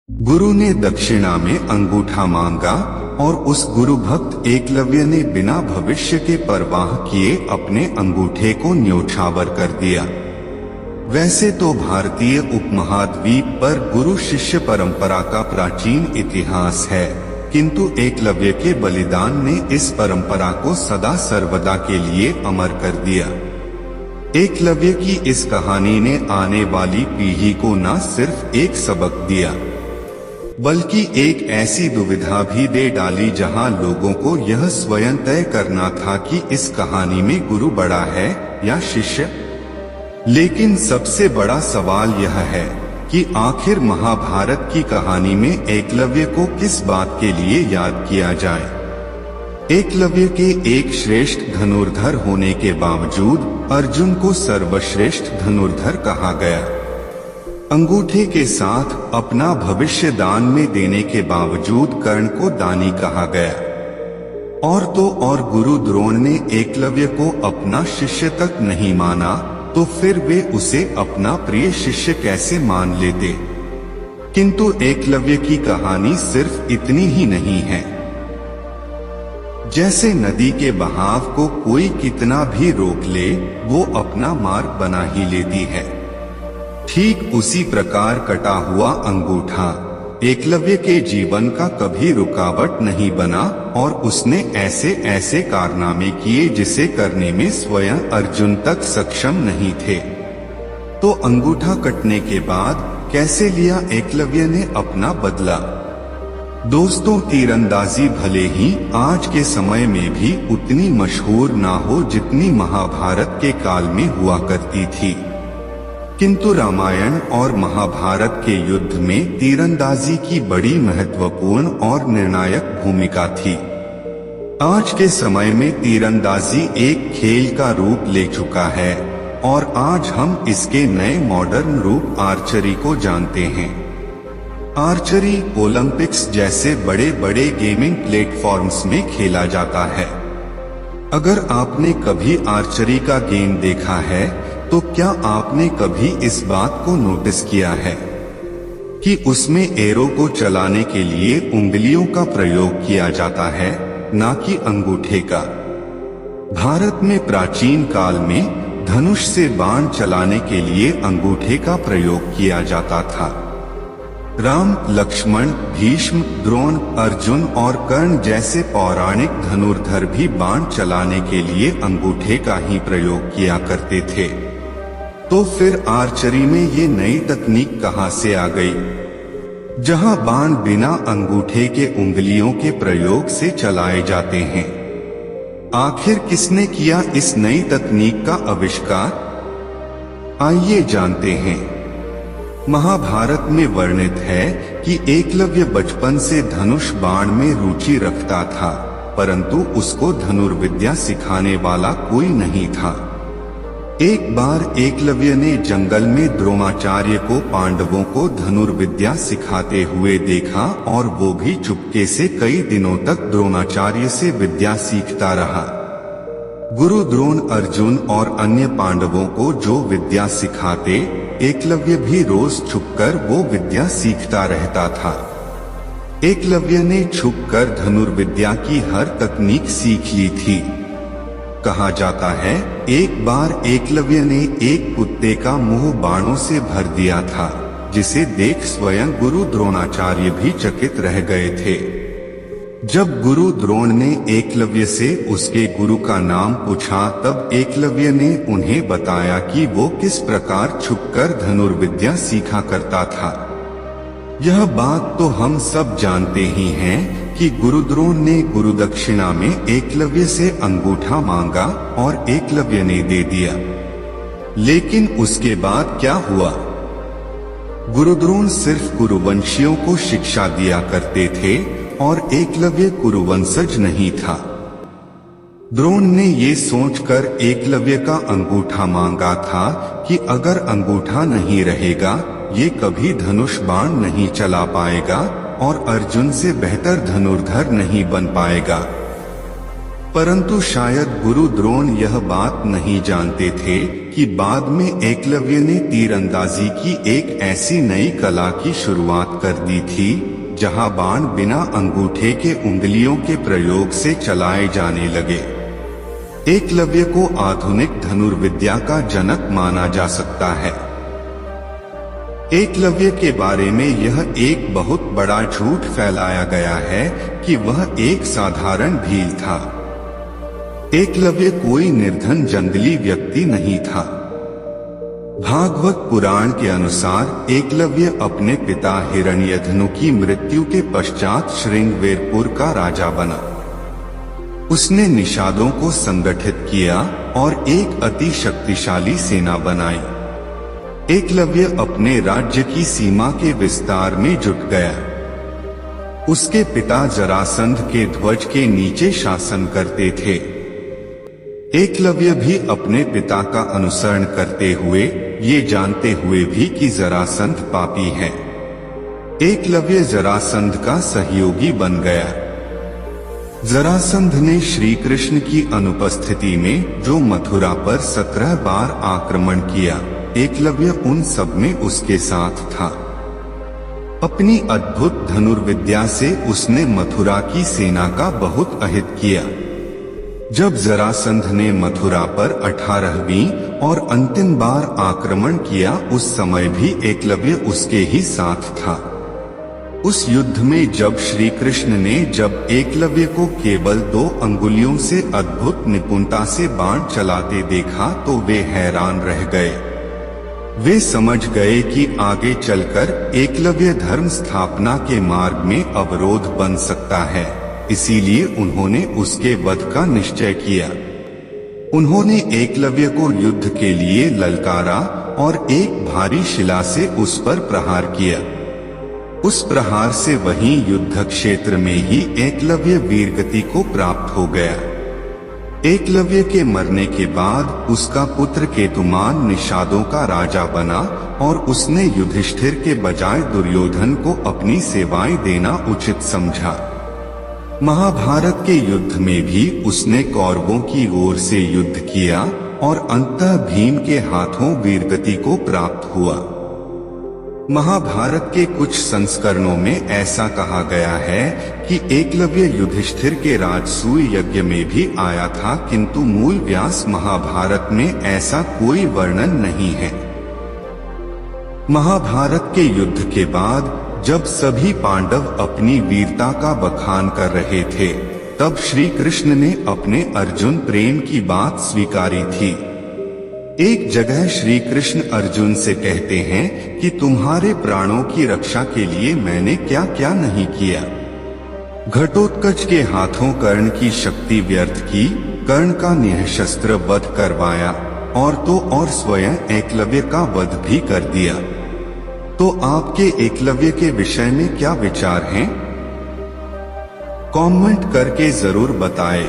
गुरु ने दक्षिणा में अंगूठा मांगा और उस गुरु भक्त एकलव्य ने बिना भविष्य के परवाह किए अपने अंगूठे को न्योछावर कर दिया। वैसे तो भारतीय उपमहाद्वीप पर गुरु शिष्य परंपरा का प्राचीन इतिहास है, किंतु एकलव्य के बलिदान ने इस परंपरा को सदा सर्वदा के लिए अमर कर दिया। एकलव्य की इस कहानी ने आने वाली पीढ़ी को न सिर्फ एक सबक दिया, बल्कि एक ऐसी दुविधा भी दे डाली जहां लोगों को यह स्वयं तय करना था कि इस कहानी में गुरु बड़ा है या शिष्य। लेकिन सबसे बड़ा सवाल यह है कि आखिर महाभारत की कहानी में एकलव्य को किस बात के लिए याद किया जाए। एकलव्य के एक श्रेष्ठ धनुर्धर होने के बावजूद अर्जुन को सर्वश्रेष्ठ धनुर्धर कहा गया। अंगूठे के साथ अपना भविष्य दान में देने के बावजूद कर्ण को दानी कहा गया। और तो और गुरु द्रोण ने एकलव्य को अपना शिष्य तक नहीं माना, तो फिर वे उसे अपना प्रिय शिष्य कैसे मान लेते। किंतु एकलव्य की कहानी सिर्फ इतनी ही नहीं है। जैसे नदी के बहाव को कोई कितना भी रोक ले, वो अपना मार्ग बना ही लेती है, ठीक उसी प्रकार कटा हुआ अंगूठा एकलव्य के जीवन का कभी रुकावट नहीं बना और उसने ऐसे ऐसे कारनामे किए जिसे करने में स्वयं अर्जुन तक सक्षम नहीं थे। तो अंगूठा कटने के बाद कैसे लिया एकलव्य ने अपना बदला। दोस्तों, तीरंदाजी भले ही आज के समय में भी उतनी मशहूर ना हो जितनी महाभारत के काल में हुआ करती थी, किंतु रामायण और महाभारत के युद्ध में तीरंदाजी की बड़ी महत्वपूर्ण और निर्णायक भूमिका थी। आज के समय में तीरंदाजी एक खेल का रूप ले चुका है और आज हम इसके नए मॉडर्न रूप आर्चरी को जानते हैं। आर्चरी ओलंपिक्स जैसे बड़े बड़े गेमिंग प्लेटफॉर्म्स में खेला जाता है। अगर आपने कभी आर्चरी का गेम देखा है तो क्या आपने कभी इस बात को नोटिस किया है कि उसमें एरो को चलाने के लिए उंगलियों का प्रयोग किया जाता है, ना कि अंगूठे का। भारत में प्राचीन काल में धनुष से बाण चलाने के लिए अंगूठे का प्रयोग किया जाता था। राम, लक्ष्मण, भीष्म, द्रोण, अर्जुन और कर्ण जैसे पौराणिक धनुर्धर भी बाण चलाने के लिए अंगूठे का ही प्रयोग किया करते थे। तो फिर आर्चरी में ये नई तकनीक कहां से आ गई, जहां बाण बिना अंगूठे के उंगलियों के प्रयोग से चलाए जाते हैं। आखिर किसने किया इस नई तकनीक का आविष्कार? आइए जानते हैं। महाभारत में वर्णित है कि एकलव्य बचपन से धनुष बाण में रुचि रखता था, परंतु उसको धनुर्विद्या सिखाने वाला कोई नहीं था। एक बार एकलव्य ने जंगल में द्रोणाचार्य को पांडवों को धनुर्विद्या सिखाते हुए देखा और वो भी चुपके से कई दिनों तक द्रोणाचार्य से विद्या सीखता रहा। गुरु द्रोण अर्जुन और अन्य पांडवों को जो विद्या सिखाते, एकलव्य भी रोज छुपकर वो विद्या सीखता रहता था। एकलव्य ने छुपकर धनुर्विद्या की हर तकनीक सीख ली थी। कहा जाता है एक बार एकलव्य ने एक कुत्ते का मुंह बाणों से भर दिया था, जिसे देख स्वयं गुरु द्रोणाचार्य भी चकित रह गए थे। जब गुरु द्रोण ने एकलव्य से उसके गुरु का नाम पूछा, तब एकलव्य ने उन्हें बताया कि वो किस प्रकार छुपकर धनुर्विद्या सीखा करता था। यह बात तो हम सब जानते ही हैं कि गुरु द्रोण ने गुरु दक्षिणा में एकलव्य से अंगूठा मांगा और एकलव्य ने दे दिया। लेकिन उसके बाद क्या हुआ? गुरु द्रोण सिर्फ कुरुवंशियों को शिक्षा दिया करते थे और एकलव्य कुरुवंशज नहीं था। द्रोण ने ये सोचकर एकलव्य का अंगूठा मांगा था कि अगर अंगूठा नहीं रहेगा, ये कभी धनुष बाण नहीं चला पाएगा और अर्जुन से बेहतर धनुर्धर नहीं बन पाएगा। परंतु शायद गुरु द्रोण यह बात नहीं जानते थे कि बाद में एकलव्य ने तीरंदाजी की एक ऐसी नई कला की शुरुआत कर दी थी जहां बाण बिना अंगूठे के उंगलियों के प्रयोग से चलाए जाने लगे। एकलव्य को आधुनिक धनुर्विद्या का जनक माना जा सकता है। एकलव्य के बारे में यह एक बहुत बड़ा झूठ फैलाया गया है कि वह एक साधारण भील था। एकलव्य कोई निर्धन जंगली व्यक्ति नहीं था। भागवत पुराण के अनुसार एकलव्य अपने पिता हिरण्यधनु की मृत्यु के पश्चात श्रृंगवेरपुर का राजा बना। उसने निषादों को संगठित किया और एक अति शक्तिशाली सेना बनाई। एकलव्य अपने राज्य की सीमा के विस्तार में जुट गया। उसके पिता जरासंध के ध्वज के नीचे शासन करते थे। एकलव्य भी अपने पिता का अनुसरण करते हुए, ये जानते हुए भी कि जरासंध पापी है, एकलव्य जरासंध का सहयोगी बन गया। जरासंध ने श्री कृष्ण की अनुपस्थिति में जो मथुरा पर 17 बार आक्रमण किया, एकलव्य उन सब में उसके साथ था। अपनी अद्भुत धनुर्विद्या से उसने मथुरा की सेना का बहुत अहित किया। जब जरासंध ने मथुरा पर 18वीं और अंतिम बार आक्रमण किया, उस समय भी एकलव्य उसके ही साथ था। उस युद्ध में जब श्री कृष्ण ने जब एकलव्य को केवल 2 अंगुलियों से अद्भुत निपुणता से बाण चलाते देखा तो वे हैरान रह गए। वे समझ गए कि आगे चलकर एकलव्य धर्म स्थापना के मार्ग में अवरोध बन सकता है, इसीलिए उन्होंने उसके वध का निश्चय किया। उन्होंने एकलव्य को युद्ध के लिए ललकारा और एक भारी शिला से उस पर प्रहार किया। उस प्रहार से वहीं युद्ध क्षेत्र में ही एकलव्य वीरगति को प्राप्त हो गया। एकलव्य के मरने के बाद उसका पुत्र केतुमान निषादों का राजा बना और उसने युधिष्ठिर के बजाय दुर्योधन को अपनी सेवाएं देना उचित समझा। महाभारत के युद्ध में भी उसने कौरवों की ओर से युद्ध किया और अंततः भीम के हाथों वीरगति को प्राप्त हुआ। महाभारत के कुछ संस्करणों में ऐसा कहा गया है कि एकलव्य युधिष्ठिर के राजसूय यज्ञ में भी आया था, किंतु मूल व्यास महाभारत में ऐसा कोई वर्णन नहीं है। महाभारत के युद्ध के बाद जब सभी पांडव अपनी वीरता का बखान कर रहे थे, तब श्री कृष्ण ने अपने अर्जुन प्रेम की बात स्वीकारी थी। एक जगह श्री कृष्ण अर्जुन से कहते हैं कि तुम्हारे प्राणों की रक्षा के लिए मैंने क्या क्या नहीं किया। घटोत्कच के हाथों कर्ण की शक्ति व्यर्थ की, कर्ण का निःशस्त्र वध करवाया और स्वयं एकलव्य का वध भी कर दिया। तो आपके एकलव्य के विषय में क्या विचार हैं? कमेंट करके जरूर बताएं।